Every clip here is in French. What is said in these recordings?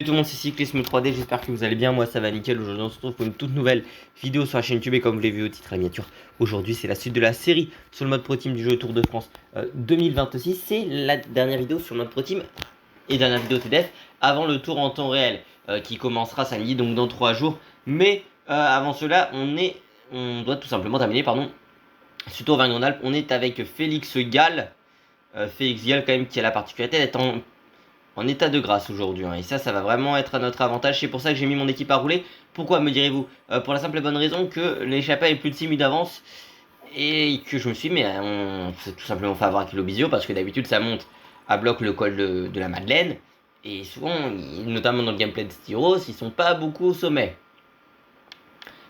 Tout le monde, c'est Cyclisme 3D, j'espère que vous allez bien, moi ça va nickel. Aujourd'hui on se retrouve pour une toute nouvelle vidéo sur la chaîne YouTube et comme vous l'avez vu au titre et miniature, aujourd'hui c'est la suite de la série sur le mode Pro Team du jeu Tour de France 2026. C'est la dernière vidéo sur le mode Pro Team et dernière vidéo TDF avant le tour en temps réel qui commencera samedi, donc dans 3 jours. Mais avant cela, on doit tout simplement terminer, ce tour vers Grenoble. On est avec Félix Gall. Félix Gall quand même qui a la particularité d'être en état de grâce aujourd'hui, et ça va vraiment être à notre avantage. C'est pour ça que j'ai mis mon équipe à rouler. Pourquoi, me direz-vous? Pour la simple et bonne raison que l'échappée est plus de 6 minutes d'avance et que je me suis dit, mais on s'est tout simplement fait avoir avec l'Obisio parce que d'habitude ça monte à bloc le col de la Madeleine et souvent, notamment dans le gameplay de Styros, ils sont pas beaucoup au sommet.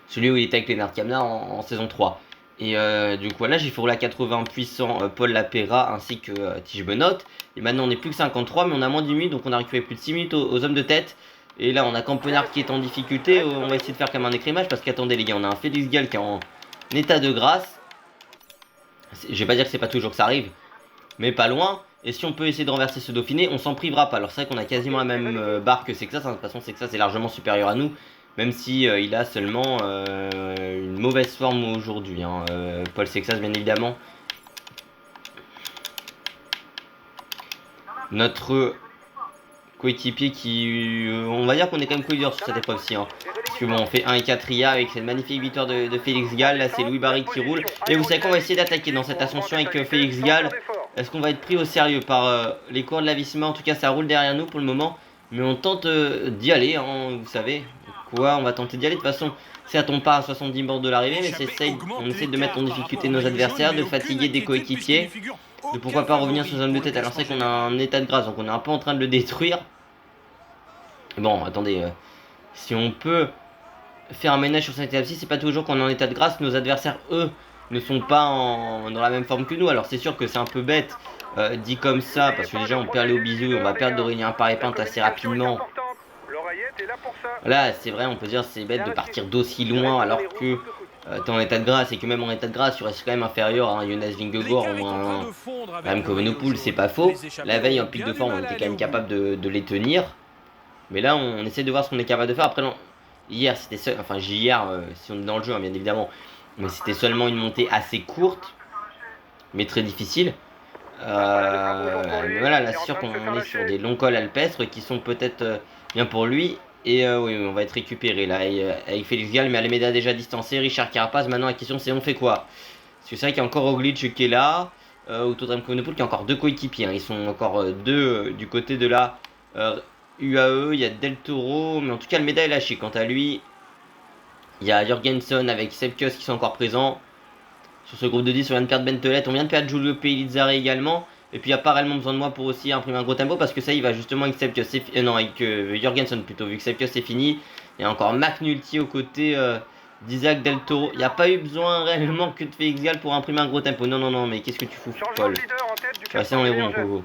Celui où il était avec Lennart Kamna en saison 3. Et du coup là j'ai fait rouler à 80 puissant Paul Lapera ainsi que Tige Benoît. Et maintenant on est plus que 53 mais on a moins de 10 minutes, donc on a récupéré plus de 6 minutes aux hommes de tête. Et là on a Campenard qui est en difficulté. On va essayer de faire comme un écrémage parce qu'attendez les gars, on a un Félix Gall qui est en état de grâce. Je vais pas dire que c'est pas toujours que ça arrive, mais pas loin. Et si on peut essayer de renverser ce Dauphiné, on s'en privera pas. Alors c'est vrai qu'on a quasiment la même barre que Sexas, de toute façon Sexas est largement supérieur à nous. Même si il a seulement une mauvaise forme aujourd'hui, Paul Sexas bien évidemment. Notre coéquipier qui... on va dire qu'on est quand même co-leader sur cette épreuve-ci. Parce que bon, on fait 1 et 4 IA avec cette magnifique victoire de Félix Gall. Là c'est Louis Barry qui roule. Et vous savez qu'on va essayer d'attaquer dans cette ascension avec Félix Gall. Est-ce qu'on va être pris au sérieux par les coureurs de la Visma? En tout cas ça roule derrière nous pour le moment. Mais on tente d'y aller, vous savez. On va tenter d'y aller. De toute façon, ça tombe pas à 70 bords de l'arrivée, mais on essaie de mettre en difficulté nos adversaires, de fatiguer des coéquipiers, de pourquoi pas revenir sur zone de tête. Alors c'est qu'on a un état de grâce, donc on est un peu en train de le détruire. Bon, attendez, si on peut faire un ménage sur cette étape-ci, c'est pas toujours qu'on est en état de grâce. Nos adversaires, eux, ne sont pas dans la même forme que nous. Alors c'est sûr que c'est un peu bête, dit comme ça, parce que déjà on perd les bisous et on va perdre d'Aurélien Paré-Pinte assez rapidement. Là, c'est vrai, on peut dire c'est bête de partir d'aussi loin alors que t'es en état de grâce et que même en état de grâce, tu restes quand même inférieur à un Jonas Vingegaard ou un Remco Evenepoel, c'est pas faux. La veille, en pic de forme, on était quand même capable de les tenir. Mais là, on essaie de voir ce qu'on est capable de faire. Après, hier, c'était seul, enfin, hier, si on est dans le jeu, bien évidemment, mais c'était seulement une montée assez courte, mais très difficile. Voilà, là, c'est sûr qu'on est sur des longs cols alpestres qui sont peut-être bien pour lui. Et oui, on va être récupéré là avec Félix Gall, mais Almeida déjà distancé, Richard Carapaz. Maintenant la question c'est on fait quoi? Parce que c'est vrai qu'il y a encore Roglic qui est là, ou Remco Evenepoel qui a encore deux coéquipiers, ils sont encore deux du côté de la UAE, il y a Del Toro, mais en tout cas Almeida est lâché. Quant à lui, il y a Jorgensen avec Sepkus qui sont encore présents. Sur ce groupe de 10, on vient de perdre Bentelet, on vient de perdre Giulio Pellizzari également. Et puis il n'y a pas réellement besoin de moi pour aussi imprimer un gros tempo parce que ça il va justement avec Sepkus, non avec Jorgensen plutôt, vu que Sepkus c'est fini. Il y a encore McNulty aux côtés d'Isaac Del Toro. Il n'y a pas eu besoin réellement que de Félix Gall pour imprimer un gros tempo. Non, mais qu'est-ce que tu fous, Paul? Tu vas rester dans les roues, mon coco.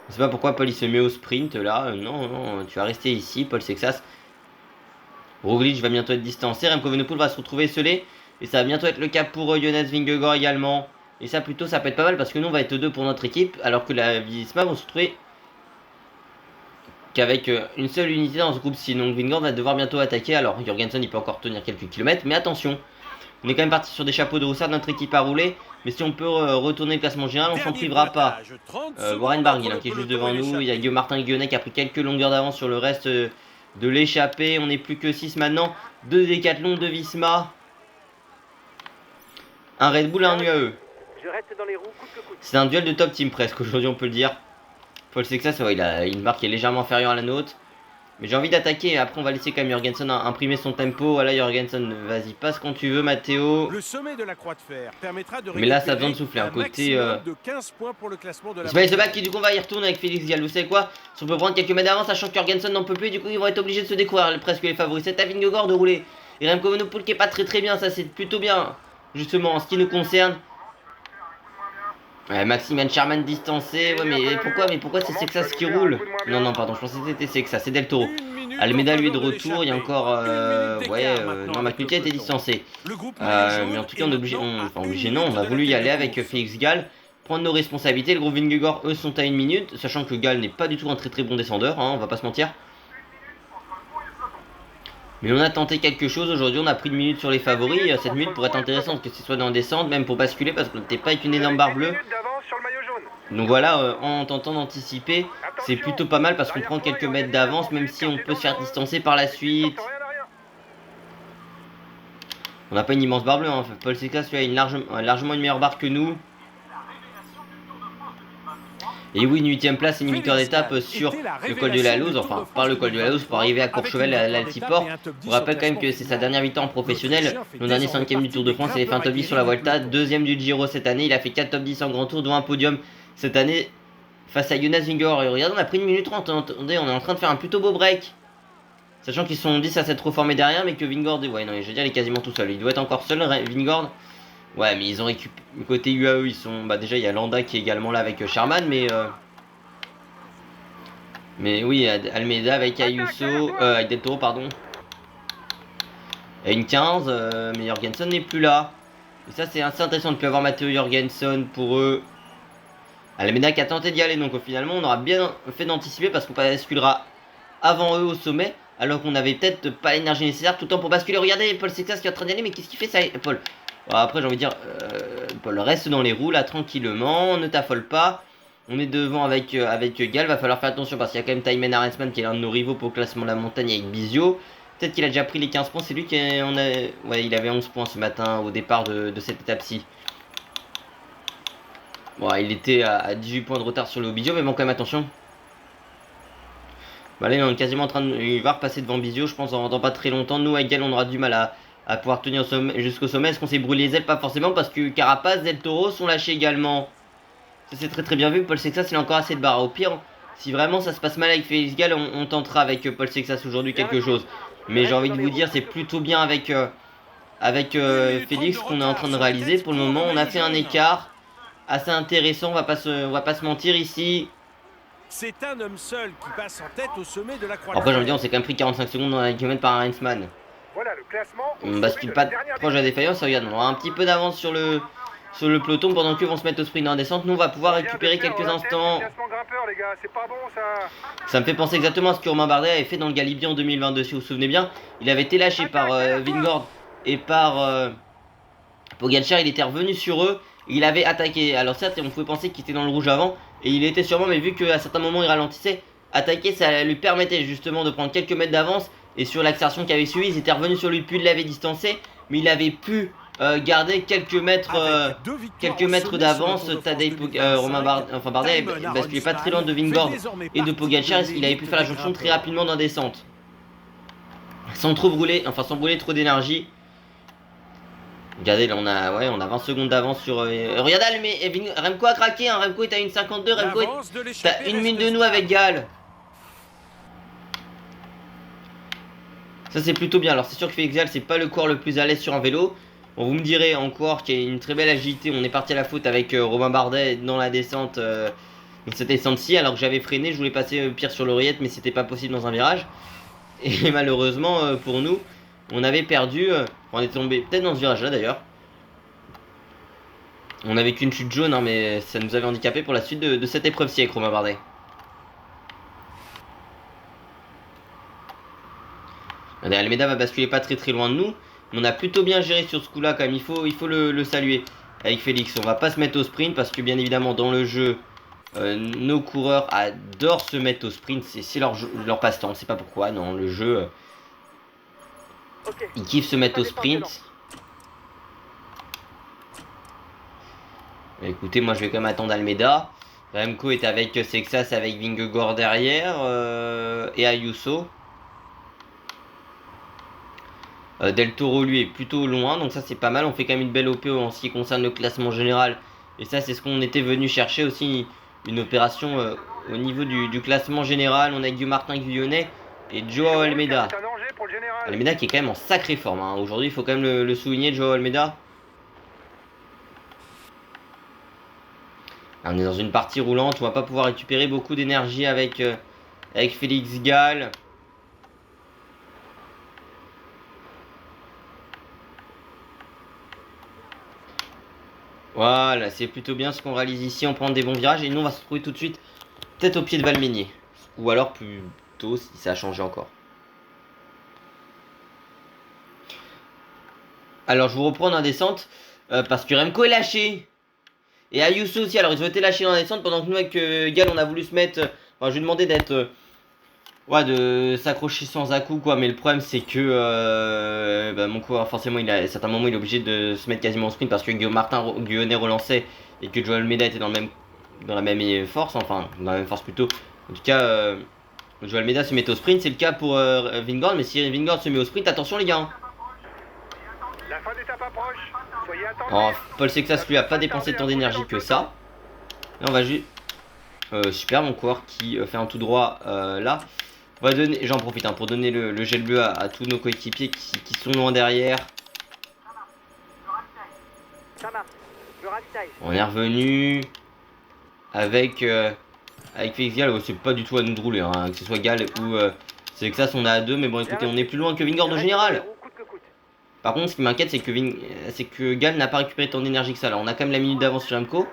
Je sais pas pourquoi Paul il se met au sprint là. Non, tu vas rester ici, Paul Sexas. Roglic va bientôt être distancé. Remco Evenepoel va se retrouver scellé. Et ça va bientôt être le cas pour Jonas Vingegaard également. Et ça plutôt ça peut être pas mal parce que nous on va être deux pour notre équipe. Alors que la Visma vont se retrouver qu'avec une seule unité dans ce groupe-ci. Donc Vingegaard va devoir bientôt attaquer. Alors Jorgensen il peut encore tenir quelques kilomètres. Mais attention, on est quand même parti sur des chapeaux de roussard. Notre équipe à rouler. Mais si on peut retourner le classement général, on s'en privera pas. Warren Barguil qui est juste devant nous. Il y a Guillaume Martin Guionnet qui a pris quelques longueurs d'avance sur le reste de l'échappée. On n'est plus que 6 maintenant. 2 Décathlon, 2 Visma. Un Red Bull et un UAE. C'est un duel de top team presque aujourd'hui on peut le dire. Paul Sexas, il a une marque qui est légèrement inférieure à la nôtre. Mais j'ai envie d'attaquer. Après on va laisser quand même Jorgensen imprimer son tempo. Voilà Jorgensen, vas-y passe quand tu veux Matteo. Le sommet de la croix de fer permettra de mais là ça a besoin de souffler. Un côté de 15 points pour le classement de la Ismaël Sebag qui du coup va y retourner avec Félix Gall. Vous savez quoi? Si on peut prendre quelques mètres d'avance, sachant que Jorgensen n'en peut plus, du coup ils vont être obligés de se découvrir presque les favoris. C'est à Vingegaard de rouler. Et Remco Evenepoel qui est pas très bien, ça c'est plutôt bien. Justement en ce qui nous concerne. Maxime Sherman distancé. Ouais mais pourquoi c'est Sexas qui roule? Non pardon, je pensais que c'était Sexas, c'est Del Toro. Almeida lui est de retour, il y a encore non McNulty a été distancé. Mais en tout cas on est obligé, on a voulu y aller avec Félix Gall, prendre nos responsabilités. Le groupe Vingegaard eux sont à 1 minute, sachant que Gall n'est pas du tout un très bon descendeur, on va pas se mentir. Mais on a tenté quelque chose aujourd'hui, on a pris une minute sur les favoris. Cette minute pourrait être intéressante, que ce soit dans descente, même pour basculer, parce qu'on n'était pas avec une énorme barre bleue. Donc voilà, en tentant d'anticiper, c'est plutôt pas mal parce qu'on prend quelques mètres d'avance, même si on peut se faire distancer par la suite. On n'a pas une immense barre bleue, hein. Paul Secas lui a largement une meilleure barre que nous. Et oui, une 8ème place et une victoire d'étape sur le col de la Loze, enfin par le col de la Loze pour arriver à Courchevel, à l'Altiport. Je vous rappelle quand même que c'est sa dernière victoire en professionnel. Le dernier 5ème du Tour de France, il a fait un top 10 sur la Vuelta, 2ème du Giro cette année. Il a fait 4 top 10 en Grand Tour, dont un podium cette année face à Jonas Vingegaard. Et regardez, on a pris 1 minute 30, attendez, on est en train de faire un plutôt beau break. Sachant qu'ils sont 10 à s'être reformés derrière, mais que Vingegaard, ouais non, je veux dire, il est quasiment tout seul. Il doit être encore seul, Vingegaard. Ouais, mais ils ont récupéré, côté UAE, ils sont, bah déjà il y a Landa qui est également là avec Sherman, mais oui, Almeida avec Ayuso, avec Del Toro, pardon. Et une 15, mais Jorgensen n'est plus là. Et ça, c'est assez intéressant de plus avoir Matteo Jorgensen pour eux. Almeida qui a tenté d'y aller, donc finalement, on aura bien fait d'anticiper parce qu'on basculera avant eux au sommet, alors qu'on n'avait peut-être pas l'énergie nécessaire tout le temps pour basculer. Regardez, Paul Secas qui est en train d'y aller, mais qu'est-ce qu'il fait ça, Paul? Bon, après, j'ai envie de dire, Paul reste dans les roues là tranquillement, ne t'affole pas. On est devant avec Gal, va falloir faire attention parce qu'il y a quand même Thymen Arensman qui est l'un de nos rivaux pour le classement de la montagne avec Bizio. Peut-être qu'il a déjà pris les 15 points, c'est lui qui ouais, il avait 11 points ce matin au départ de cette étape-ci. Bon, il était à 18 points de retard sur le Bizio, mais bon, quand même attention. Bah là, on est quasiment en train de... Il va repasser devant Bizio, je pense, dans pas très longtemps. Nous, avec Gal, on aura du mal à pouvoir tenir jusqu'au sommet. Est-ce qu'on s'est brûlé les ailes? Pas forcément, parce que Carapace, Del Toro sont lâchés également. Ça c'est très bien vu, Paul Sexas il a encore assez de barres. Au pire, si vraiment ça se passe mal avec Félix Gall, on tentera avec Paul Sexas aujourd'hui quelque chose. Mais j'ai envie de vous dire, c'est plutôt bien avec Félix qu'on est en train de réaliser. Pour le moment, on a fait un écart assez intéressant, on va pas se mentir ici. C'est un homme seul qui passe en tête au sommet de la croix. Après, j'ai envie de dire, on s'est quand même pris 45 secondes dans la kilomètre par Heinzmann. Voilà le classement. On bascule pas proche de la défaillance, regarde, on aura un petit peu d'avance sur le peloton pendant qu'eux vont se mettre au sprint en descente. Nous on va pouvoir récupérer quelques instants. Ça me fait penser exactement à ce que Romain Bardet avait fait dans le Galibier en 2022, si vous vous souvenez bien. Il avait été lâché par Vingegaard et par Pogacar, il était revenu sur eux, il avait attaqué. Alors certes on pouvait penser qu'il était dans le rouge avant, et il était sûrement, mais vu qu'à certains moments il ralentissait, attaquer ça lui permettait justement de prendre quelques mètres d'avance. Et sur l'accélération qui avait suivi, ils étaient revenus sur lui, puis il l'avait distancé, mais il avait pu garder quelques mètres d'avance. Romain Bardet basculait pas très loin de Vingegaard et de Pogacar, il avait pu faire la jonction très rapidement dans la descente. Sans trop brûler, enfin sans brûler trop d'énergie. Regardez, là on a 20 secondes d'avance sur... regardez, mais Remco a craqué, hein, Remco est à 1,52, Remco est à 1 minute de nous avec Gal. Ça c'est plutôt bien. Alors c'est sûr que Félix Gall c'est pas le coureur le plus à l'aise sur un vélo. Bon, vous me direz encore qu'il y a une très belle agilité. On est parti à la faute avec Romain Bardet dans la descente, dans cette descente-ci. Alors que j'avais freiné, je voulais passer pire sur l'oreillette, mais c'était pas possible dans un virage. Et malheureusement pour nous, on avait perdu. On est tombé peut-être dans ce virage-là d'ailleurs. On avait qu'une chute jaune, hein, mais ça nous avait handicapé pour la suite de cette épreuve-ci avec Romain Bardet. Almeida va basculer pas très loin de nous. Mais on a plutôt bien géré sur ce coup là quand même. Il faut le saluer avec Félix. On va pas se mettre au sprint parce que bien évidemment dans le jeu nos coureurs adorent se mettre au sprint. C'est leur passe-temps. On sait pas pourquoi. Dans le jeu ils kiffent se mettre au sprint. Écoutez, moi je vais quand même attendre Almeida. Remco est avec Sexas, avec Vingegaard derrière et Ayuso. Del Toro lui est plutôt loin, donc ça c'est pas mal. On fait quand même une belle OP en ce qui concerne le classement général. Et ça c'est ce qu'on était venu chercher aussi, une opération au niveau du classement général. On a Guillaume Martin Guyonnet et Joao Almeida. Almeida qui est quand même en sacrée forme, hein. Aujourd'hui il faut quand même le souligner, Joao Almeida. Là, on est dans une partie roulante, on va pas pouvoir récupérer beaucoup d'énergie avec Félix Gall. Voilà, c'est plutôt bien ce qu'on réalise ici. On prend des bons virages et nous on va se retrouver tout de suite peut-être au pied de Valménier. Ou alors plus tôt si ça a changé encore. Alors je vous reprends dans la descente parce que Remco est lâché. Et Ayuso aussi, alors ils ont été lâchés dans la descente pendant que nous avec Gal on a voulu se mettre... enfin je lui ai demandé d'être... ouais, de s'accrocher sans à-coup quoi, mais le problème c'est que bah, mon coureur forcément à certains moments il est obligé de se mettre quasiment au sprint parce que Guillaume Martin Guillonnet relançait et que Joel Almeida était dans la même force, enfin dans la même force plutôt. En tout cas, Joel Almeida se met au sprint, c'est le cas pour Vingord, mais si Vingord se met au sprint, attention les gars. La fin d'étape approche. Soyez attentifs. Alors, Paul Sexas lui a pas dépensé tant d'énergie que ça. Et on va juste... super mon coureur qui fait un tout droit là. On va donner, j'en profite hein, pour donner le gel bleu à tous nos coéquipiers qui sont loin derrière. Ça marche. Je ravitaille. On est revenu avec Félix Gall. Oh, c'est pas du tout à nous de rouler, hein, que ce soit Gall ou Sexas, on est à 2. Mais bon, écoutez, on est plus loin que Vingord au général. Par contre, ce qui m'inquiète, c'est que Gall n'a pas récupéré tant d'énergie que ça. Là, on a quand même la minute d'avance sur Remco.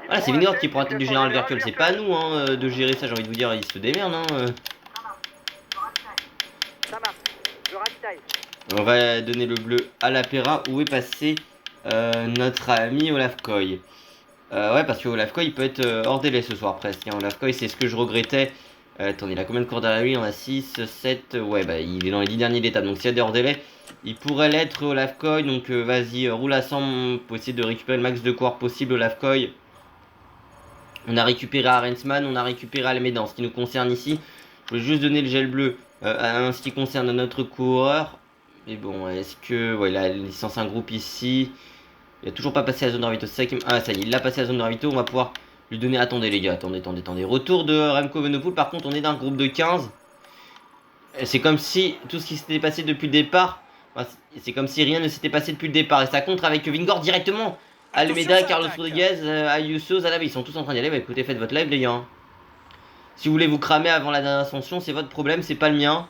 Voilà, c'est Vingord qui prend la tête du général virtuel. C'est pas à nous hein, de gérer ça, j'ai envie de vous dire. Il se démerde. Hein, Ça marche. Je ravitaille. On va donner le bleu à l'Apéra. Où est passé notre ami Olaf Koy. Ouais, parce que Olaf Koy il peut être hors délai ce soir presque. Hein. Olaf Koy, c'est ce que je regrettais. Attendez, il a combien de cours derrière lui? On a 6, 7. Ouais, bah il est dans les 10 derniers d'étape. Donc s'il y a des hors délai, il pourrait l'être Olaf Koy. Donc vas-y, roule à 100 pour essayer de récupérer le max de cours possible. Olaf Koy. On a récupéré Arensman, on a récupéré Almeida. En ce qui nous concerne ici, je vais juste donner le gel bleu en ce qui concerne notre coureur. Mais bon, est-ce que... ouais, il a la licence un groupe ici. Il a toujours pas passé la zone de ravito. Ah, ça y est, il a passé la zone de ravito. On va pouvoir lui donner... Attendez les gars, attendez. Retour de Remco Evenepoel. Par contre, on est d'un groupe de 15. C'est comme si tout ce qui s'était passé depuis le départ... c'est comme si rien ne s'était passé depuis le départ. Et ça contre avec Vingord directement. Almeida, Carlos Rodriguez, Ayuso, Zanabe, ils sont tous en train d'y aller. Bah écoutez, faites votre live les gars. Si vous voulez vous cramer avant la dernière ascension, c'est votre problème, c'est pas le mien.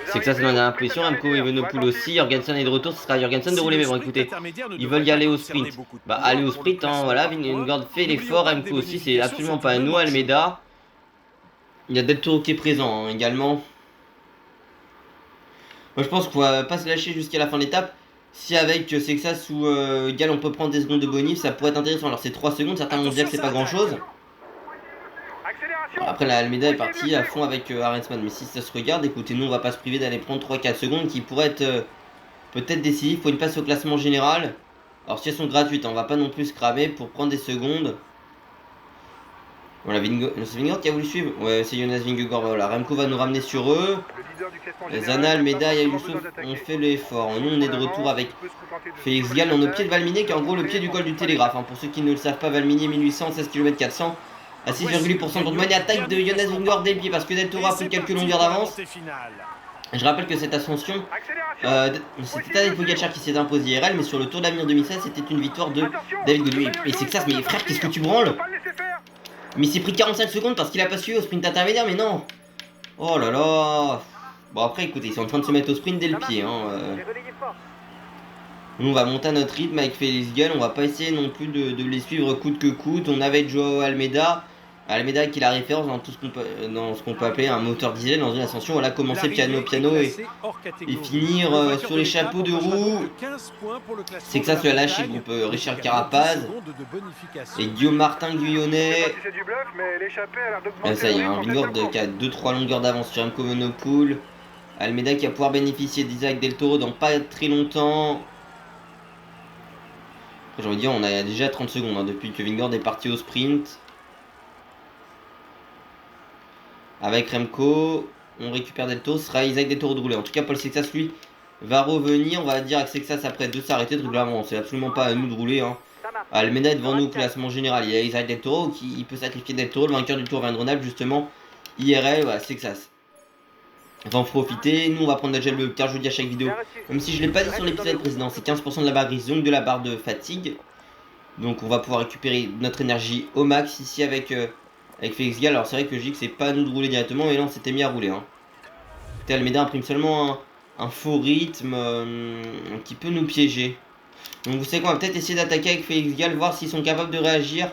C'est que ça c'est dans la dernière position, Remco Evenepoel aussi, Jorgensen est de retour, ce sera Jorgensen de rouler, mais bon écoutez, ils veulent y aller au sprint. Bah allez au sprint, hein, voilà, Vingord fait l'effort, Remco aussi, c'est absolument pas à nous, Almeida. Il y a Del Toro qui est présent hein, également. Moi je pense qu'on va pas se lâcher jusqu'à la fin de l'étape. Si avec Sexas ou Gall on peut prendre des secondes de bonus, ça pourrait être intéressant. Alors c'est 3 secondes, certains vont dire que c'est pas grand chose. Bon, après la Almeida est partie à fond avec Arensman. Mais si ça se regarde, écoutez, nous on va pas se priver d'aller prendre 3-4 secondes qui pourraient être peut-être décisives pour une place au classement général. Alors si elles sont gratuites, on va pas non plus se cramer pour prendre des secondes. Voilà, c'est Vingord qui a voulu suivre. Ouais, c'est Jonas Vingegaard. Voilà, Remco va nous ramener sur eux. Zana, Almeida et Ayuso ont fait l'effort. Nous, on est de retour avec Félix Gall dans nos pieds de Valminé, qui est en gros le pied du col du Télégraphe. Hein. Pour ceux qui ne le savent pas, Valminé 1800, 16 km 400 à 6,8% de manie. Attaque de Jonas Vingegaard dès le pied parce que Del Toro a pris quelques longueurs d'avance. Je rappelle que cette ascension, c'était Tadej Pogacar qui s'est imposé IRL, mais sur le Tour d'Avenir 2016, c'était une victoire de David Gaudu. Mais c'est que ça, mais frère, qu'est-ce que tu branles? Mais il s'est pris 45 secondes parce qu'il a pas suivi au sprint intermédiaire, mais non. Oh là là. Bon après écoutez, ils sont en train de se mettre au sprint dès le pied. Hein, Nous on va monter à notre rythme avec Félix Gall, on va pas essayer non plus de les suivre coûte que coûte. On avait Joao Almeida. Almeida qui est la référence dans tout ce qu'on peut appeler un moteur diesel dans une ascension. Voilà, commencer piano et finir sur les chapeaux de roue. C'est que ça se l'a lâché le groupe Richard Carapaz et Guillaume Martin Guyonnet. Ça y est, un Vingord qui a 2-3 longueurs d'avance sur Remco Evenepoel. Almeida qui va pouvoir bénéficier d'Isaac Del Toro dans pas très longtemps. J'ai envie de dire, on a déjà 30 secondes hein, depuis que Vingord est parti au sprint. Avec Remco, on récupère Del Toro, ce sera Isaac Del Toro de rouler. En tout cas, Paul Sexas, lui, va revenir. On va dire avec Sexas après de s'arrêter très clairement. C'est absolument pas à nous de rouler. Hein. Almeida est devant nous au classement général. Il y a Isaac Del Toro qui peut sacrifier Del Toro, le vainqueur du Tour Vendronable, justement. IRL, voilà, Sexas. On va en profiter. Nous, on va prendre notre gel bleu, car je vous dis à chaque vidéo, même si je ne l'ai pas dit sur l'épisode précédent, c'est 15% de la barre grise, donc de la barre de fatigue. Donc, on va pouvoir récupérer notre énergie au max ici avec Félix Gall. Alors c'est vrai que je dis que c'est pas à nous de rouler directement, mais là on s'était mis à rouler. Hein. Almeida imprime seulement un faux rythme qui peut nous piéger. Donc vous savez qu'on va peut-être essayer d'attaquer avec Félix Gall, voir s'ils sont capables de réagir.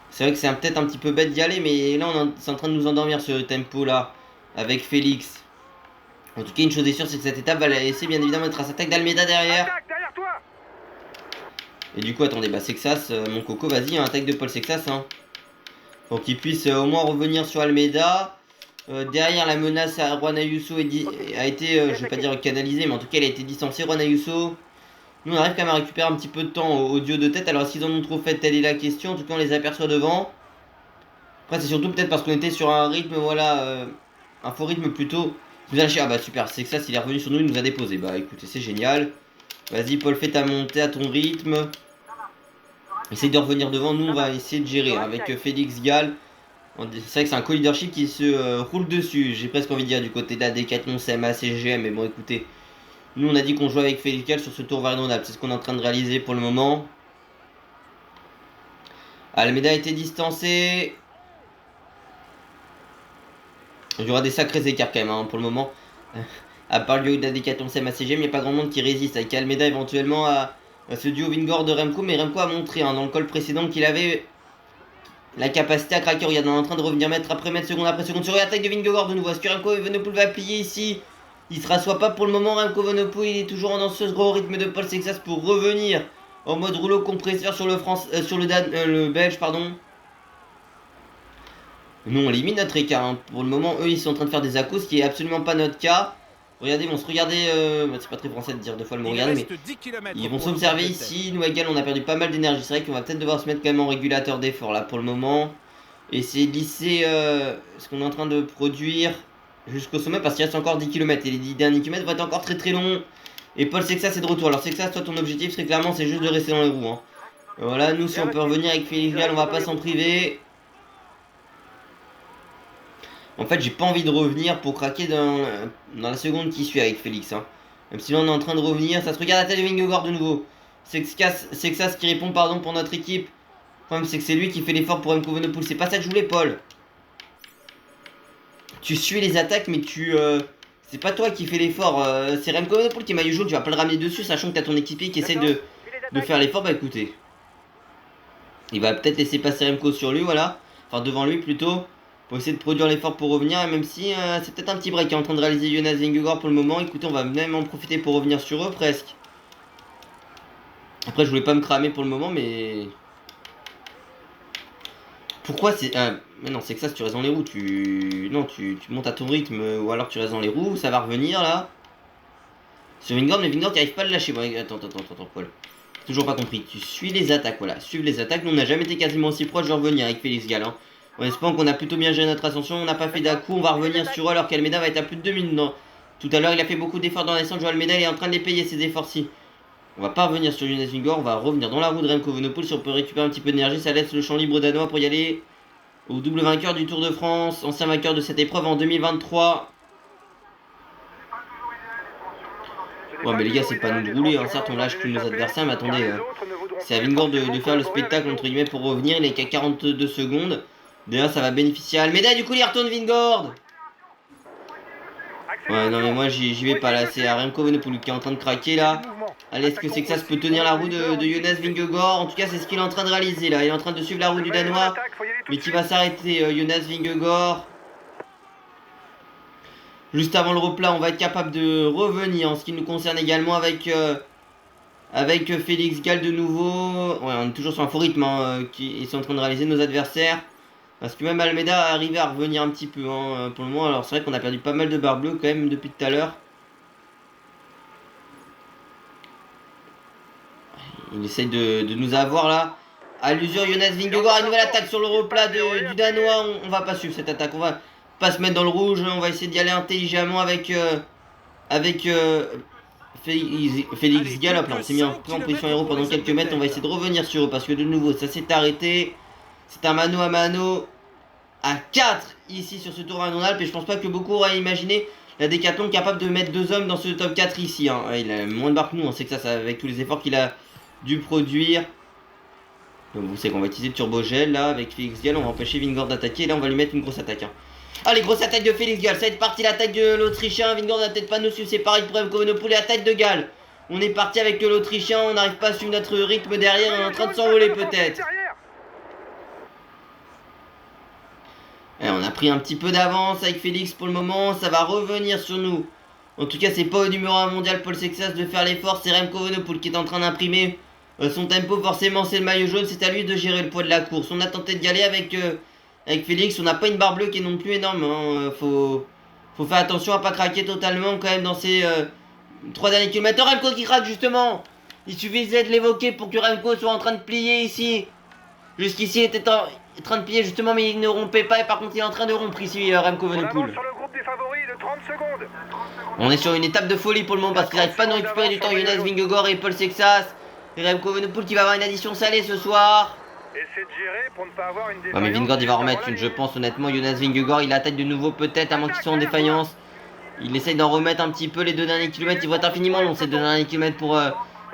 C'est vrai que c'est peut-être un petit peu bête d'y aller, mais là c'est en train de nous endormir ce tempo là avec Félix. En tout cas, une chose est sûre, c'est que cette étape va la laisser bien évidemment être à cette attaque d'Almeida derrière. Attaque derrière toi. Et du coup, attendez, bah Sexas, mon coco, vas-y, attaque de Paul Sexas. Hein. Pour qu'il puisse au moins revenir sur Almeida. Derrière, la menace à Juan Ayuso a été, je vais pas dire canalisée, mais en tout cas, elle a été distancée, Juan Ayuso. Nous, on arrive quand même à récupérer un petit peu de temps au duo de tête. Alors, est-ce qu'ils en ont trop fait? Telle est la question. En tout cas, on les aperçoit devant. Après, c'est surtout peut-être parce qu'on était sur un rythme, voilà, un faux rythme plutôt. Ah bah super, c'est que ça, s'il est revenu sur nous, il nous a déposé. Bah écoutez, c'est génial. Vas-y, Paul, fais ta montée à ton rythme. Essaye de revenir devant. Nous, on va essayer de gérer avec Félix Gall. C'est vrai que c'est un co-leadership qui se roule dessus. J'ai presque envie de dire du côté de la Decathlon, CMA, CGM. Mais bon, écoutez, nous, on a dit qu'on jouait avec Félix Gall sur ce tour variable. C'est ce qu'on est en train de réaliser pour le moment. Almeida a été distancé. Il y aura des sacrés écarts quand même hein, pour le moment. À part le de la Decathlon CMA, CGM, il n'y a pas grand monde qui résiste. Avec Almeida éventuellement à ce duo Vingord de Remco. Mais Remco a montré hein, dans le col précédent qu'il avait la capacité à craquer. Regarde, on est en train de revenir mètre après mètre, seconde après seconde sur l'attaque de Vingegaard de nouveau. Est-ce que Remco Evenepoel va plier ici? Il se rassoit pas pour le moment. Remco Evenepoel, il est toujours en danseuse gros rythme de Paul Sexas pour revenir en mode rouleau compresseur sur le Belge, pardon. Nous, on limite notre écart. Hein. Pour le moment, eux, ils sont en train de faire des accos, ce qui est absolument pas notre cas. Regardez, ils vont se regarder. C'est pas très français de dire deux fois le mot regarder, mais ils vont s'observer ici. Nous, égal, on a perdu pas mal d'énergie. C'est vrai qu'on va peut-être devoir se mettre quand même en régulateur d'effort là pour le moment. Essayer de lisser ce qu'on est en train de produire jusqu'au sommet parce qu'il reste encore 10 km. Et les 10 derniers kilomètres vont être encore très très longs. Et Paul Sexas est de retour. Alors, Sexas, toi, ton objectif serait clairement c'est juste de rester dans les roues. Hein. Voilà, nous, si on peut revenir avec Félix Gall, on va pas s'en priver. En fait, j'ai pas envie de revenir pour craquer dans la seconde qui suit avec Félix. Hein. Même si là, on est en train de revenir. Ça se regarde à tête de Vingegaard de nouveau. Sexas qui répond pardon pour notre équipe. Le problème, c'est que c'est lui qui fait l'effort pour Remco Evenepoel. C'est pas ça que je voulais, Paul. Tu suis les attaques, mais c'est pas toi qui fais l'effort. C'est Remco Evenepoel qui est maillot jaune. Tu vas pas le ramener dessus, sachant que t'as ton équipier qui essaie de faire l'effort. Bah écoutez. Il va peut-être laisser passer Remco sur lui, voilà. Enfin, devant lui plutôt. Pour essayer de produire l'effort pour revenir, même si c'est peut-être un petit break qui est en train de réaliser Jonas Vingegaard pour le moment. Écoutez, on va même en profiter pour revenir sur eux, presque. Après, je voulais pas me cramer pour le moment, mais... Pourquoi c'est... mais non, c'est que ça, si tu restes dans les roues, Non, tu montes à ton rythme, ou alors tu restes dans les roues, ça va revenir, là. Sur Vingegaard, mais Vingegaard qui arrive pas à le lâcher. Bon, attends, Paul. Toujours pas compris. Tu suis les attaques, voilà. Suivre les attaques. Nous, on n'a jamais été quasiment aussi proche de revenir avec Félix Gall, hein. En espérant qu'on a plutôt bien géré notre ascension, on n'a pas fait d'un coup, on va revenir sur eux alors qu'Almeida va être à plus de 2 minutes. Non. Tout à l'heure, il a fait beaucoup d'efforts dans la descente, Almeida il est en train de les payer ces efforts-ci. On va pas revenir sur Jonas Vingegaard, on va revenir dans la roue de Remco Evenepoel. Si on peut récupérer un petit peu d'énergie, ça laisse le champ libre danois pour y aller au double vainqueur du Tour de France, ancien vainqueur de cette épreuve en 2023. Ouais mais les gars, c'est pas nous de rouler, hein. Certes on lâche tous nos adversaires, mais attendez, c'est à Vingegaard de faire le spectacle entre guillemets pour revenir, il est qu'à 42 secondes. Déjà ça va bénéficier à Almeida, du coup il retourne Vingegaard. Ouais non mais moi j'y vais pas là, c'est à Remco Evenepoel qui est en train de craquer là. Allez, est-ce que c'est que ça se peut tenir la roue de Jonas Vingegaard? En tout cas c'est ce qu'il est en train de réaliser là, il est en train de suivre la roue du Danois. Mais qui va s'arrêter Jonas Vingegaard. Juste avant le replat on va être capable de revenir en ce qui nous concerne également avec Félix Gall de nouveau. Ouais on est toujours sur un faux rythme hein, ils sont en train de réaliser nos adversaires. Parce que même Almeida a arrivé à revenir un petit peu hein, pour le moment. Alors c'est vrai qu'on a perdu pas mal de barres bleues quand même depuis tout à l'heure. Il essaye de nous avoir là. À l'usure Jonas Vingegaard, une nouvelle attaque sur le replat du Danois. On va pas suivre cette attaque. On va pas se mettre dans le rouge. On va essayer d'y aller intelligemment avec Félix Gall. Là, on s'est mis en position héros pendant quelques mètres. On va essayer de revenir sur eux parce que de nouveau ça s'est arrêté. C'est un mano à mano à 4 ici sur ce tour Rhône-Alpes. Et je pense pas que beaucoup auraient imaginé la Decathlon capable de mettre 2 hommes dans ce top 4 ici. Hein. Il a moins de barres que nous. On sait que ça avec tous les efforts qu'il a dû produire. Donc vous savez qu'on va utiliser le turbogel là avec Félix Gall. On va empêcher Vingegaard d'attaquer. Et là on va lui mettre une grosse attaque. Hein. Allez, grosse attaque de Félix Gall. Ça va être parti l'attaque de l'Autrichien. Vingegaard va peut-être pas nous suivre. C'est pareil pour Remco Evenepoel. Attaque de Gall. On est parti avec l'Autrichien. On n'arrive pas à suivre notre rythme derrière. On est en train de s'envoler peut-être. Et on a pris un petit peu d'avance avec Félix pour le moment. Ça va revenir sur nous En tout cas, c'est pas au numéro 1 mondial Paul Sexas de faire l'effort, c'est Remco Evenepoel qui est en train d'imprimer son tempo. Forcément, c'est le maillot jaune, c'est à lui de gérer le poids de la course. On a tenté d'y aller avec Félix, on n'a pas une barre bleue qui est non plus énorme. Hein. Faut faire attention à pas craquer totalement quand même dans ces 3 derniers kilomètres. Oh, Remco qui craque justement. Il suffisait de l'évoquer pour que Remco soit en train de plier ici. Jusqu'ici, il était en train de plier justement, mais il ne rompait pas. Et par contre, il est en train de rompre ici, Remco Evenepoel. Sur le groupe des favoris de 30 secondes. On est sur une étape de folie pour le moment parce qu'il n'arrive pas à nous récupérer du temps. Jonas Vingegaard et Paul Sexas. Et Remco Evenepoel qui va avoir une addition salée ce soir. Essaie de gérer pour ne pas avoir une Ouais, défaillance. mais Vingegaard il va remettre une, je pense honnêtement. Jonas Vingegaard il attaque de nouveau peut-être à moins qu'il soit en défaillance. Il essaye d'en remettre un petit peu les 2 derniers kilomètres. Il va être infiniment long ces 2 derniers kilomètres pour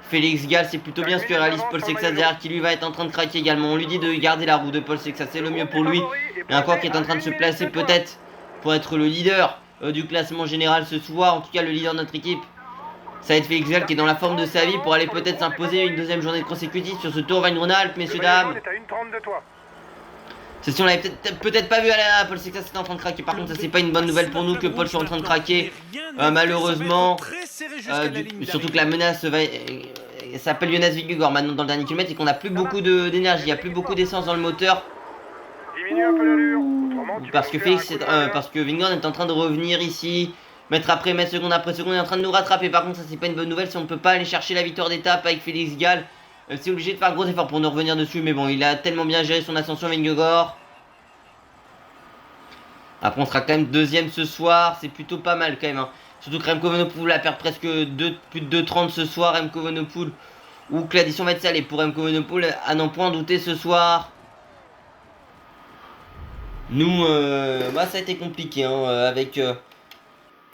Félix Gall. C'est plutôt bien ce que réalise Paul Sexas derrière qui lui va être en train de craquer également. On lui dit de garder la roue de Paul Sexas, c'est le mieux pour lui. Et encore qui est en train de se placer peut-être pour être le leader du classement général ce soir. En tout cas le leader de notre équipe. Ça va être Félix Gall qui est dans la forme de sa vie pour aller peut-être s'imposer une 2e journée consécutive sur ce Tour Rhône-Rhône-Alpes, messieurs dames. C'est si on l'avait peut-être pas vu à la Paul Sexas c'était en train de craquer. Par contre ça c'est pas une bonne nouvelle pour nous que Paul soit en train de craquer malheureusement. Surtout que la menace s'appelle Jonas Vingegaard maintenant dans le dernier kilomètre et qu'on a plus beaucoup d'énergie, il y a plus beaucoup d'essence dans le moteur. Diminue un peu l'allure. Parce que Vingegaard est en train de revenir ici. Mètre après mètre, seconde après seconde, il est en train de nous rattraper. Par contre ça c'est pas une bonne nouvelle si on ne peut pas aller chercher la victoire d'étape avec Félix Gall. C'est obligé de faire un gros effort pour nous revenir dessus. Mais bon, il a tellement bien géré son ascension Vingegaard. Après on sera quand même 2ème ce soir. C'est plutôt pas mal quand même hein. Surtout que Remco Evenepoel a perdu presque plus de 2,30 ce soir. Remco Evenepoel. Ou que l'addition va être salée pour Remco Evenepoel à n'en point douter ce soir. Nous, bah, ça a été compliqué hein, avec...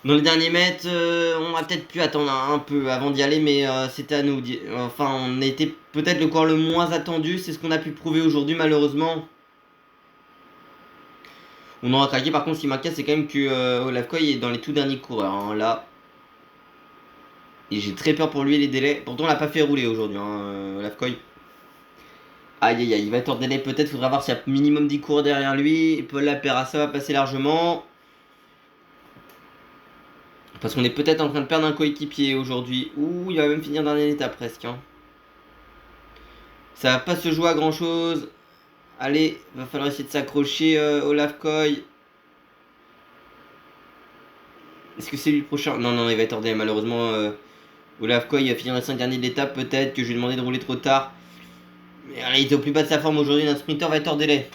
dans les derniers mètres, on aurait peut-être pu attendre un peu avant d'y aller, mais c'était à nous. Enfin, on était peut-être le corps le moins attendu, c'est ce qu'on a pu prouver aujourd'hui, malheureusement. On aura craqué, par contre, ce qui m'inquiète, c'est quand même que Olaf Koy est dans les tout derniers coureurs, hein, là. Et j'ai très peur pour lui et les délais. Pourtant, on l'a pas fait rouler aujourd'hui, hein, Olaf Koy. Aïe aïe aïe, il va être hors délai peut-être, faudra voir s'il y a minimum 10 coureurs derrière lui. Paul Lapera, ça va passer largement. Parce qu'on est peut-être en train de perdre un coéquipier aujourd'hui. Ouh, il va même finir dernier étape presque. Hein. Ça va pas se jouer à grand chose. Allez, va falloir essayer de s'accrocher Olaf Koy. Est-ce que c'est lui le prochain? Non, non, il va être hors délai malheureusement. Olaf Koy il va finir les 5 derniers de l'étape peut-être que je lui ai demandé de rouler trop tard. Mais allez, il était au plus bas de sa forme aujourd'hui. Notre sprinter va être hors délai.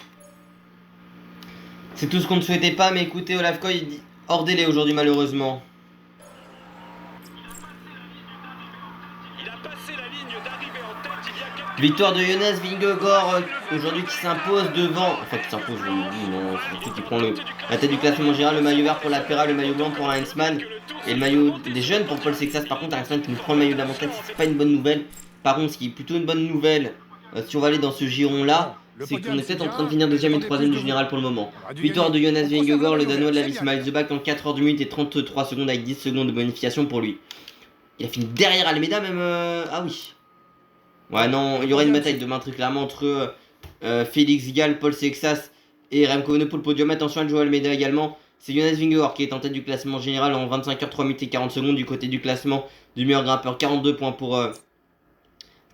C'est tout ce qu'on ne souhaitait pas. Mais écoutez, Olaf Koy hors délai aujourd'hui malheureusement. Victoire de Jonas Vingegaard aujourd'hui qui s'impose devant. Enfin qui s'impose, je vous dis, non, c'est surtout qui prend la tête du classement général, le maillot vert pour la Pera, le maillot blanc pour un Hensman et le maillot des jeunes pour Paul Sexas. Par contre, un Hensman qui nous prend le maillot de la montagne, c'est pas une bonne nouvelle. Par contre, ce qui est plutôt une bonne nouvelle, si on va aller dans ce giron là, c'est qu'on est peut-être en train de finir 2ème et 3ème du général pour le moment. Victoire de Jonas Vingegaard, le Danois de la Visma Lezebac en 4 h 2 minutes et 33 secondes avec 10 secondes de bonification pour lui. Il a fini derrière Almeida même. Ah oui. Ouais non, il y aura une bataille demain très clairement entre Félix Gall, Paul Sexas et Remco Evenepoel podium. Attention à Joao Almeida également. C'est Jonas Vingegaard qui est en tête du classement général en 25 h 3 minutes et 40 secondes. Du côté du classement du meilleur grimpeur, 42 points pour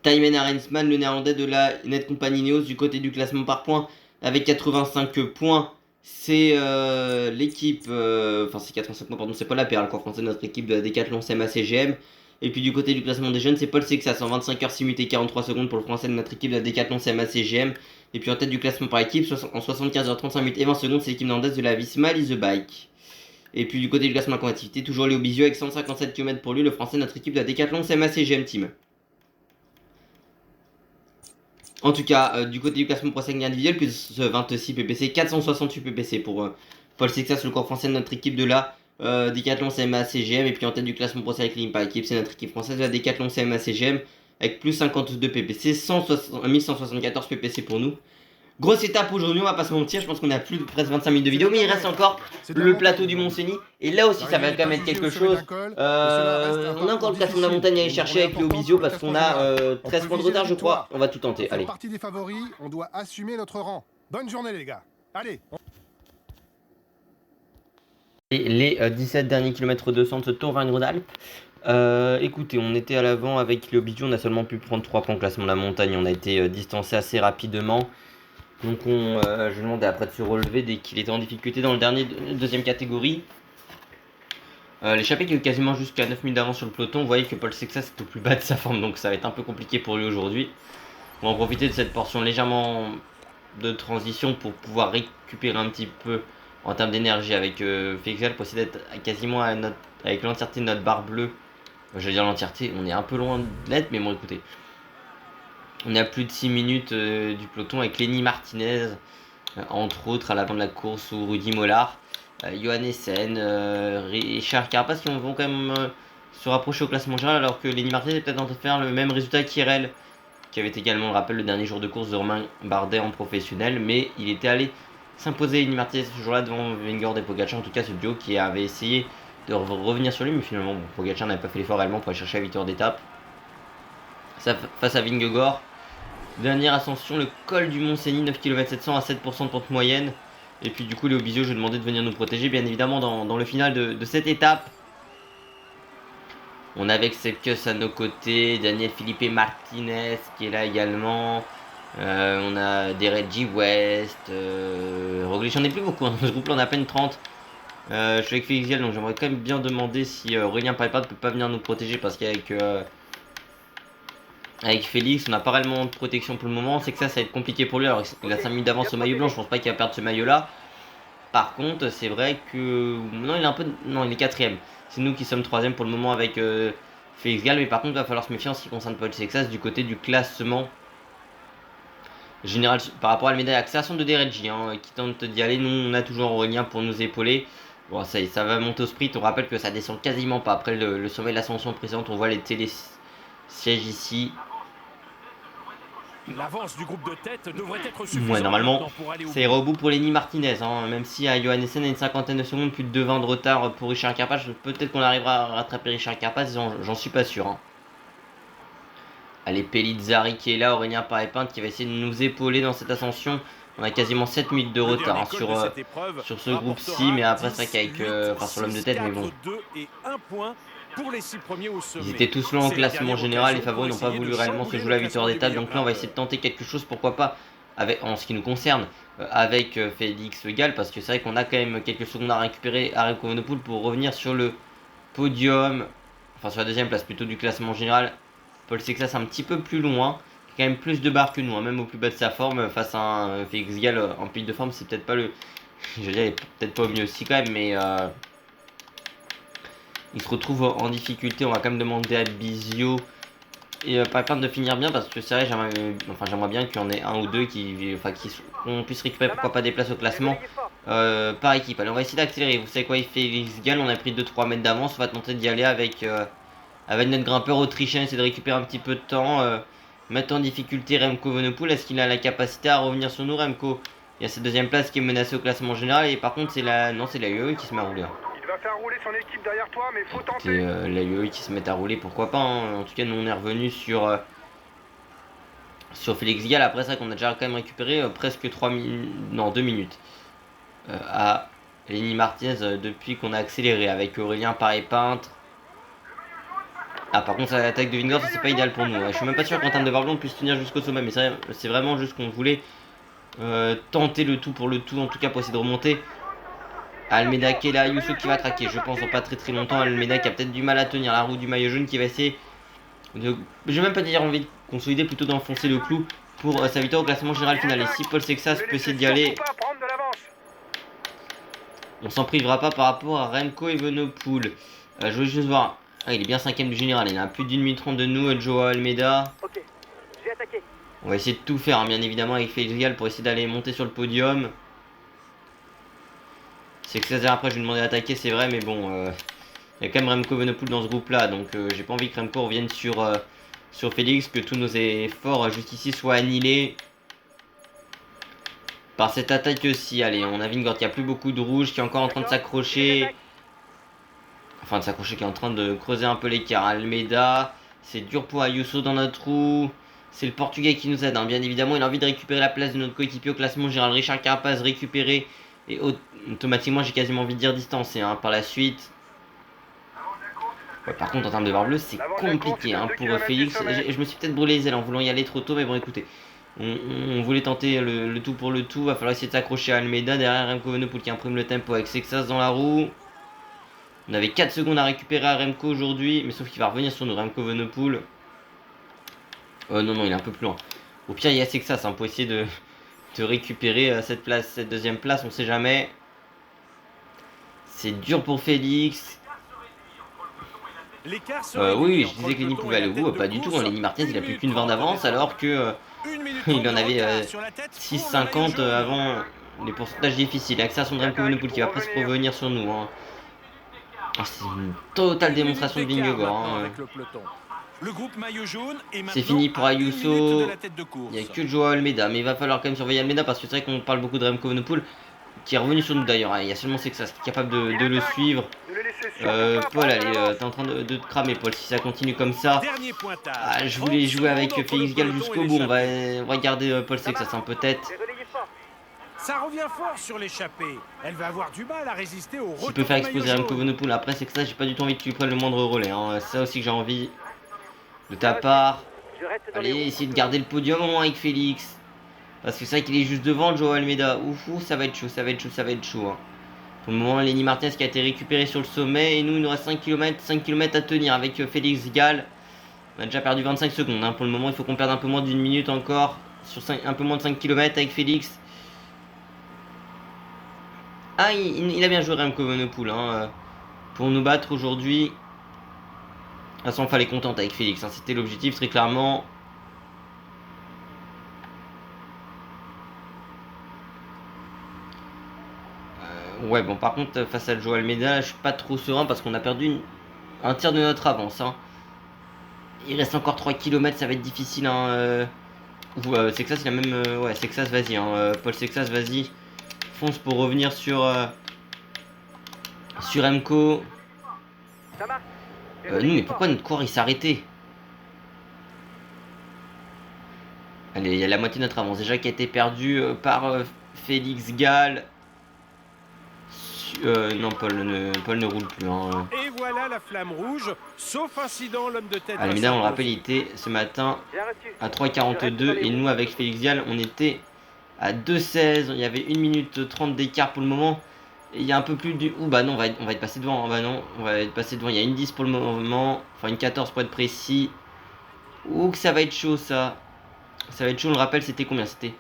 Thymen Arensman, le néerlandais de la Net Company Ineos. Du côté du classement par points avec 85 points. C'est l'équipe, enfin c'est 85 points, pardon, c'est pas la Pera, le corps français de notre équipe de la Decathlon CMA CGM. Et puis du côté du classement des jeunes, c'est Paul Sexas en 25 h 6 minutes et 43 secondes pour le français de notre équipe de la Decathlon CMA CGM. Et puis en tête du classement par équipe, en 75 h 35 minutes et 20 secondes, c'est l'équipe néerlandaise de la Visma Lezebac. Et puis du côté du classement combativité, toujours Léo Bizio avec 157 km pour lui, le français de notre équipe de la Decathlon CMA CGM Team. En tout cas, du côté du classement pour 5 individuel, plus 26 ppc, 468 ppc pour Paul Sexas, le corps français de notre équipe de la Decathlon CMA CGM. Et puis en tête du classement pour cycling par équipe, c'est notre équipe française de la Decathlon CMA CGM avec plus 52 ppc, 1174 ppc pour nous. Grosse étape aujourd'hui, on va pas se mentir, je pense qu'on a plus de presque 25 minutes de vidéo, mais il reste encore le plateau du Mont-Cenis. Et là aussi, ça va quand même être quelque chose. On a encore le classement de la montagne à aller chercher avec Léo Bizio parce qu'on a 13 points de retard, je crois. On va tout tenter, allez. Partie des favoris, on doit assumer notre rang. Bonne journée les gars. Allez. Et les 17 derniers kilomètres de centre Tour Rhône-Alpes. Écoutez, on était à l'avant avec Léo Bidiou, on a seulement pu prendre 3 points au classement de la montagne, on a été distancé assez rapidement. Donc je lui demandais après de se relever dès qu'il était en difficulté dans le deuxième catégorie. L'échappée qui est quasiment jusqu'à 9 minutes d'avance sur le peloton, vous voyez que Paul Sexas est au plus bas de sa forme, donc ça va être un peu compliqué pour lui aujourd'hui. On va en profiter de cette portion légèrement de transition pour pouvoir récupérer un petit peu en termes d'énergie avec Félix Gall pour essayer d'être quasiment avec l'entièreté de notre barre bleue. Je vais dire l'entièreté, on est un peu loin de l'être, mais bon écoutez. On est à plus de 6 minutes du peloton avec Lenny Martinez, entre autres à l'avant de la course, ou Rudy Mollard, Johan Essen, Richard Carapaz qui vont quand même se rapprocher au classement général, alors que Lenny Martinez est peut-être en train de faire le même résultat qu'Irel, qui avait également, le rappel, le dernier jour de course de Romain Bardet en professionnel, mais il était allé s'imposer Lenny Martinez ce jour-là devant Vingegaard et Pogacar, en tout cas ce duo qui avait essayé de revenir sur lui, mais finalement bon, Pogacar n'avait pas fait l'effort réellement pour aller chercher la victoire d'étape. Face à Vingegaard, dernière ascension, le col du Mont-Cenis, 9 km 700 à 7% de pente moyenne. Et puis du coup Léo Biziot, je lui demandais de venir nous protéger bien évidemment dans le final de cette étape. On a avec Sepkus à nos côtés, Daniel Felipe Martinez qui est là également. On a des Reggie West, Roglic, j'en ai plus beaucoup, hein. Dans ce groupe là on a à peine 30. Je suis avec Félix Gall, donc j'aimerais quand même bien demander si Aurélien Paipard ne peut pas venir nous protéger, parce qu'avec avec Félix, on n'a pas réellement de protection pour le moment. C'est que ça va être compliqué pour lui. Alors, il a 5 minutes d'avance au maillot blanc. Je pense pas qu'il va perdre ce maillot-là. Par contre, c'est vrai que. Non, il est un peu. Non, il est 4ème. C'est nous qui sommes 3ème pour le moment avec Félix Gall. Mais par contre, il va falloir se méfier en ce qui concerne Paul Sexas du côté du classement général par rapport à la médaille accélération de Dereggi, hein, qui tente d'y aller. Nous, on a toujours Aurélien pour nous épauler. Bon, ça va monter au sprint. On rappelle que ça descend quasiment pas. Après le sommet de l'ascension précédente, on voit les télésièges ici. L'avance du groupe de tête devrait être suffisante. Ouais, normalement, ça ira au bout pour Lenny Martinez, hein, même si à Johan Essen a une cinquantaine de secondes, plus de 2,20 de retard pour Richard Carapaz. Peut-être qu'on arrivera à rattraper Richard Carapaz, j'en suis pas sûr. Hein. Allez, Pellizzari qui est là, Aurélien Paré-Pinte qui va essayer de nous épauler dans cette ascension. On a quasiment 7 minutes de retard hein, sur ce groupe-ci, mais après c'est vrai qu'avec enfin sur l'homme de tête, mais bon. Pour les 6 premiers au sommet. Ils étaient tous là en classement général, les favoris n'ont pas voulu réellement se jouer la victoire d'étape, donc là on va essayer de tenter quelque chose, pourquoi pas, avec, en ce qui nous concerne, avec Félix Gall, parce que c'est vrai qu'on a quand même quelques secondes à récupérer à Remco Evenepoel pour revenir sur le podium, enfin sur la deuxième place plutôt du classement général. Paul Sexas un petit peu plus loin, quand même plus de barres que nous, hein, même au plus bas de sa forme, face à un Félix Gall en pic de forme, c'est peut-être pas le... Je veux dire, il est peut-être pas au mieux aussi quand même, mais... il se retrouve en difficulté, on va quand même demander à Biziot et pas de finir bien, parce que c'est vrai, j'aimerais bien qu'il y en ait un ou deux qu'on puisse récupérer pourquoi pas des places au classement par équipe. Allez, on va essayer d'accélérer. Vous savez quoi, il fait Félix Gall, on a pris 2-3 mètres d'avance, on va tenter d'y aller avec notre grimpeur autrichien, essayer de récupérer un petit peu de temps, mettre en difficulté Remco Evenepoel. Est-ce qu'il a la capacité à revenir sur nous, Remco? Il y a cette deuxième place qui est menacée au classement général, et par contre c'est la UE qui se met à rouler. Il va faire rouler son équipe derrière toi, mais faut tenter. La UE qui se met à rouler, pourquoi pas, hein. En tout cas nous on est revenu sur Félix Gall. Après ça qu'on a déjà quand même récupéré presque 2 minutes à Lenny Martinez depuis qu'on a accéléré avec Aurélien Paré-Pinte. Ah, par contre l'attaque de Vingegaard c'est pas idéal pour nous, je suis même pas sûr qu'en termes de Varblon on puisse tenir jusqu'au sommet, mais c'est vraiment juste qu'on voulait tenter le tout pour le tout, en tout cas pour essayer de remonter. Almeida qui est là, Ayuso qui va traquer, je pense dans pas très longtemps. Almeida qui a peut-être du mal à tenir la roue du maillot jaune, qui va essayer de, je vais même pas dire envie de consolider, plutôt d'enfoncer le clou pour sa victoire au classement général final. Et si Paul Sexas peut essayer d'y aller, on s'en privera pas par rapport à Remco Evenepoel. Je veux juste voir, il est bien 5ème du général, il a plus d'une minute 30 de nous, Joao Almeida. Ok, j'ai attaqué. On va essayer de tout faire, hein, bien évidemment, avec Félix Gall pour essayer d'aller monter sur le podium. C'est que 16 heures après je lui demandais d'attaquer, c'est vrai, mais bon, il y a quand même Remco Evenepoel dans ce groupe là, donc j'ai pas envie que Remco revienne sur Félix, que tous nos efforts juste ici soient annihilés par cette attaque aussi. Allez, on a Vingegaard qui a plus beaucoup de rouge, qui est encore en train de s'accrocher, qui est en train de creuser un peu l'écart. Almeida, c'est dur pour Ayuso dans notre roue. C'est le Portugais qui nous aide, hein. Bien évidemment il a envie de récupérer la place de notre coéquipier au classement général. Richard Carapaz récupéré Et automatiquement, j'ai quasiment envie de dire distancé. Hein. Par la suite... Ouais, par contre, en termes de barre bleue, c'est compliqué hein, pour Félix. Je me suis peut-être brûlé les ailes en voulant y aller trop tôt, mais bon, écoutez. On voulait tenter le tout pour le tout. Va falloir essayer de s'accrocher à Almeida. Derrière Remco Evenepoel qui imprime le tempo avec Sexas dans la roue. On avait 4 secondes à récupérer à Remco aujourd'hui. Mais sauf qu'il va revenir sur nous, Remco Evenepoel. Non, il est un peu plus loin. Au pire, il y a Sexas hein, pour essayer de récupérer cette place, cette deuxième place. On sait jamais. C'est dur pour Félix. Oui, je disais que Lenny pouvait aller au bout. Pas du tout. Hein. Lenny Martinez, il a plus qu'une 20 d'avance alors que... il en avait 6,50 avant les pourcentages difficiles. Avec ça, son Remco Evenepoel qui va presque revenir sur nous. Hein. C'est une totale démonstration de Vingegaard. Hein. C'est fini pour Ayuso. Il n'y a que Joao Almeida. Mais il va falloir quand même surveiller Almeida parce que c'est vrai qu'on parle beaucoup de Remco Evenepoel qui est revenu sur nous d'ailleurs. Il y a seulement Sexas qui est capable de le suivre. Paul, allez, t'es en train de te cramer, Paul. Si ça continue comme ça, je voulais jouer avec Félix Gall jusqu'au bout. On va regarder Paul Sexas hein, peut-être. Ça revient fort sur l'échappée. Elle va avoir du mal à résister au retour. Tu peux faire exploser Remco Evenepoel. Après Sexas, j'ai pas du tout envie que tu prennes le moindre relais. Hein. C'est ça aussi que j'ai envie de ta part. Allez, essayer de garder le podium au moins avec Félix. Parce que c'est vrai qu'il est juste devant Joao Almeida. Ouf, ça va être chaud, ça va être chaud, ça va être chaud. Hein. Pour le moment, Lenny Martinez qui a été récupéré sur le sommet. Et nous, il nous reste 5 km à tenir avec Félix Gall. On a déjà perdu 25 secondes. Hein. Pour le moment, il faut qu'on perde un peu moins d'une minute encore. Sur un peu moins de 5 km avec Félix. Ah, il a bien joué Remco Evenepoel. Hein. Pour nous battre aujourd'hui. De toute façon, il fallait contente avec Félix. Hein. C'était l'objectif, très clairement. Ouais, bon, par contre, face à Joao Almeida, je suis pas trop serein parce qu'on a perdu un tiers de notre avance. Hein. Il reste encore 3 km, ça va être difficile. Hein, Sexas, il a même. Ouais, Sexas, vas-y. Hein, Paul Sexas, vas-y. Fonce pour revenir sur Remco. Nous, mais pourquoi notre coureur il s'est arrêté? Allez, il y a la moitié de notre avance déjà qui a été perdue par Félix Gall. Non, Paul ne roule plus. Hein. Et voilà la flamme rouge. Sauf incident, l'homme de tête. Almeida, on le rappelle, il était ce matin à 3,42 et nous avec Félix Gall, on était à 2,16. Il y avait 1 minute 30 d'écart pour le moment. Et il y a un peu plus du... Ouh, bah non, on va être passé devant. Bah non, on va être passé devant. Il y a une 10 pour le moment. Enfin, une 14 pour être précis. Ouh, que ça va être chaud, ça. Ça va être chaud, on le rappelle, c'était combien? C'était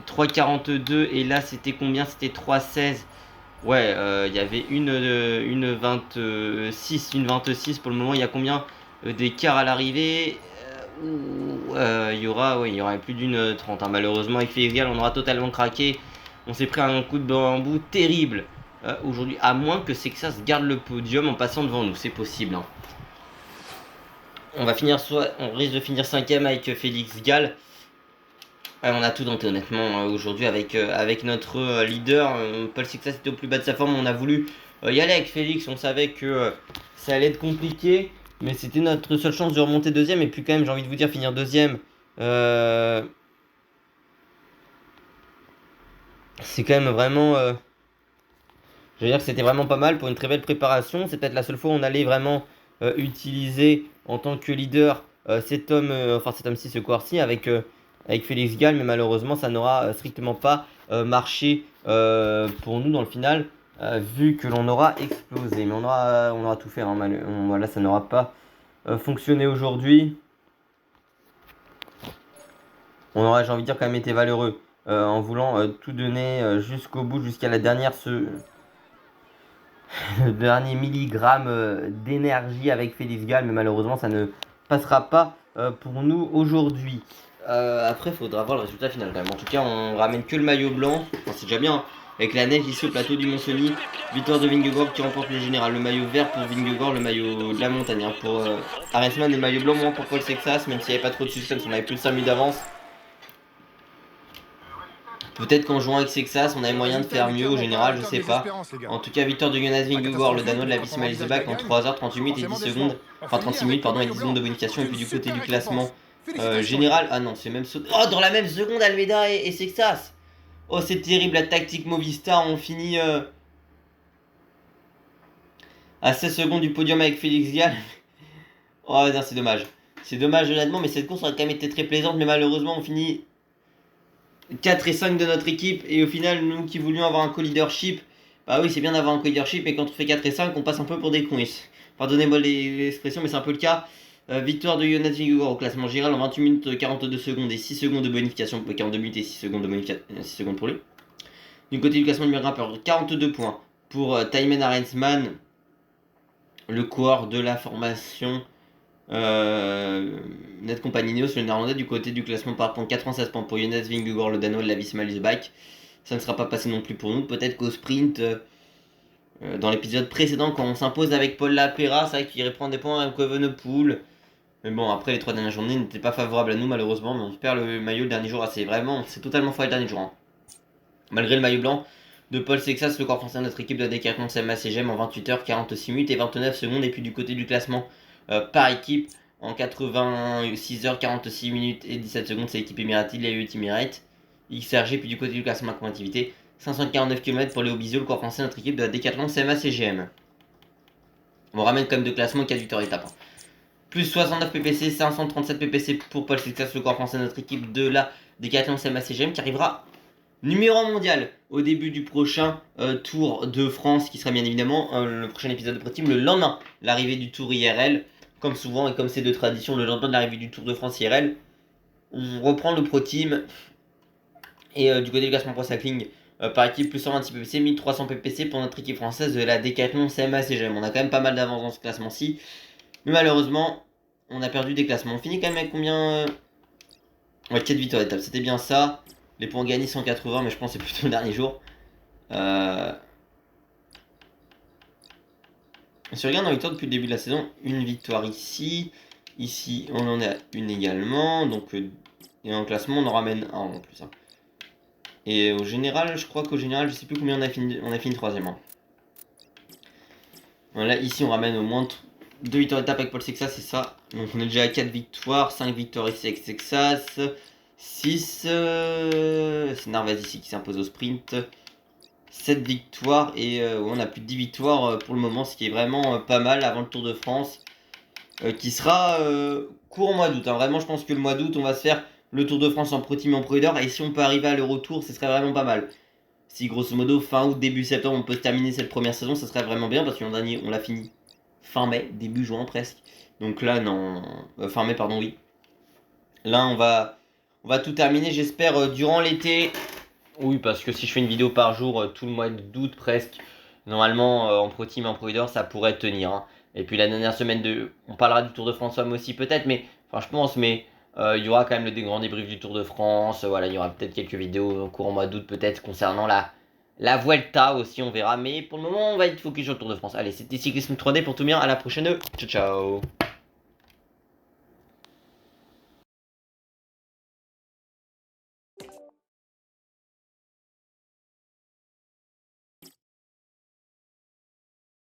3,42 et là, c'était combien? C'était 3,16. Ouais, il y avait une 26 pour le moment. Il y a combien d'écart à l'arrivée? Il y aura plus d'une 30. Hein. Malheureusement, avec Félix Gall, on aura totalement craqué. On s'est pris un coup de bambou terrible aujourd'hui. À moins que Sexas garde le podium en passant devant nous. C'est possible. Hein. On risque de finir 5ème avec Félix Gall. On a tout tenté honnêtement aujourd'hui avec notre leader. Paul Sexas était au plus bas de sa forme. On a voulu y aller avec Félix. On savait que ça allait être compliqué. Mais c'était notre seule chance de remonter deuxième. Et puis quand même, j'ai envie de vous dire, finir deuxième. C'est quand même vraiment... je veux dire que c'était vraiment pas mal pour une très belle préparation. C'est peut-être la seule fois où on allait vraiment utiliser en tant que leader cet homme-ci, ce coureur-ci, avec Félix Gall. Mais malheureusement, ça n'aura strictement pas marché pour nous dans le final. Vu que l'on aura explosé. Mais on aura tout fait. Hein, voilà, ça n'aura pas fonctionné aujourd'hui. On aura, j'ai envie de dire, quand même été valeureux. En voulant tout donner jusqu'au bout, jusqu'à la dernière, le dernier milligramme d'énergie avec Félix Gall, mais malheureusement ça ne passera pas pour nous aujourd'hui. Après, il faudra voir le résultat final quand même. En tout cas, on ramène que le maillot blanc, enfin, c'est déjà bien. Hein. Avec la neige ici au plateau du Mont-Cenis, victoire de Vingegaard qui remporte le général. Le maillot vert pour Vingegaard, le maillot de la montagne. Hein, pour Arensman, le maillot blanc, moins pour Paul Sexas, même s'il n'y avait pas trop de suspense, on avait plus de 5 minutes d'avance. Peut-être qu'en jouant avec Sexas, on avait moyen de faire mieux au général, je sais pas. En tout cas, victoire de Jonas Vingegaard, le Danois de la Visma Leaseback en 3h38 et 10 secondes. Enfin, 36 minutes, pardon, et 10 secondes de bonification. Et puis du côté du classement général. Ah non, c'est même saut. Oh, dans la même seconde, Almeida et Sexas. Oh, c'est terrible, la tactique Movistar. On finit à 16 secondes du podium avec Félix Gall. Oh non, c'est dommage. C'est dommage honnêtement, mais cette course aurait quand même été très plaisante. Mais malheureusement, on finit 4 et 5 de notre équipe. Et au final, nous qui voulions avoir un co-leadership, bah oui, c'est bien d'avoir un co-leadership. Mais quand on fait 4 et 5, on passe un peu pour des cons. Pardonnez-moi l'expression, mais c'est un peu le cas. Victoire de Jonas Vingegaard au classement général en 28 minutes 42 secondes et 6 secondes de bonification. 42 minutes et 6 secondes de bonification, 6 secondes pour lui. Du côté du classement numéro grimpeur, 42 points pour Thymen Arensman, le coureur de la formation Net Compagnie Ineos, le néerlandais. Du côté du classement par points, 96 points pour Jonas Vingegaard, le danois de la Visma Leasebike. Ça ne sera pas passé non plus pour nous. Peut-être qu'au sprint, dans l'épisode précédent, quand on s'impose avec Paul Lapera, c'est vrai qu'il irait prendre des points avec Evenepoel. Mais bon, après les 3 dernières journées n'étaient pas favorables à nous malheureusement. Mais on perd le maillot le dernier jour. Ah, c'est totalement faux le dernier jour. Hein. Malgré le maillot blanc de Paul Sexas, le corps français de notre équipe de Decathlon CMA CGM en 28h 46 minutes et 29 secondes. Et puis du côté du classement par équipe en 86h 46 minutes et 17 secondes, c'est l'équipe Emirati, il y a eu Emirate, XRG. Puis du côté du classement activité, 549 km pour Léo Bizot, le corps français de notre équipe de Decathlon CMA CGM. On ramène quand même de classement 4 victoires étapes. Hein. Plus 69 PPC, 537 PPC pour Paul Sexas, le corps français de notre équipe de la Decathlon CMA CGM, qui arrivera numéro 1 mondial au début du prochain Tour de France, qui sera bien évidemment le prochain épisode de Pro Team le lendemain, l'arrivée du Tour IRL. Comme souvent et comme c'est de tradition, le lendemain de l'arrivée du Tour de France IRL, on reprend le Pro Team. Et du côté du classement Pro Cycling, par équipe, plus 126 PPC, 1300 PPC pour notre équipe française de la Decathlon CMA CGM. On a quand même pas mal d'avance dans ce classement-ci. Mais malheureusement, on a perdu des classements. On finit quand même avec combien Ouais, 4 victoires d'étape, c'était bien ça. Les points gagnés 180, mais je pense que c'est plutôt le dernier jour. Si on regarde en victoire depuis le début de la saison, une victoire ici. Ici, on en a une également. Donc, et en classement, on en ramène un en plus. Hein. Et au général, je crois qu'au général, je sais plus combien on a fini troisième. Hein. Voilà, ici, on ramène au moins 2 victoires d'étape avec Paul Sexas, c'est ça. Donc, on est déjà à 4 victoires, 5 victoires ici avec Sexas. 6, c'est Narvaez ici qui s'impose au sprint. 7 victoires et on a plus de 10 victoires pour le moment, ce qui est vraiment pas mal avant le Tour de France qui sera court au mois d'août. Hein. Vraiment, je pense que le mois d'août, on va se faire le Tour de France en Pro Team en Pro Leader et si on peut arriver à l'Euro-Tour, ce serait vraiment pas mal. Si grosso modo, fin août, début septembre, on peut se terminer cette première saison, ça serait vraiment bien parce que l'an dernier, on l'a fini fin mai, début juin presque. Donc là, non. Fin mai, pardon, oui. Là, on va tout terminer, j'espère, durant l'été. Oui, parce que si je fais une vidéo par jour tout le mois d'août presque, normalement en Pro Team, en Pro Leader, ça pourrait tenir. Hein. Et puis la dernière semaine, on parlera du Tour de France Femmes aussi peut-être, mais enfin je pense, mais il y aura quand même le grand débrief du Tour de France. Voilà, il y aura peut-être quelques vidéos au courant mois d'août peut-être concernant la Vuelta aussi, on verra. Mais pour le moment, on va être focus sur le Tour de France. Allez, c'était Cyclisme 3D pour tout bien. À la prochaine. Ciao, ciao.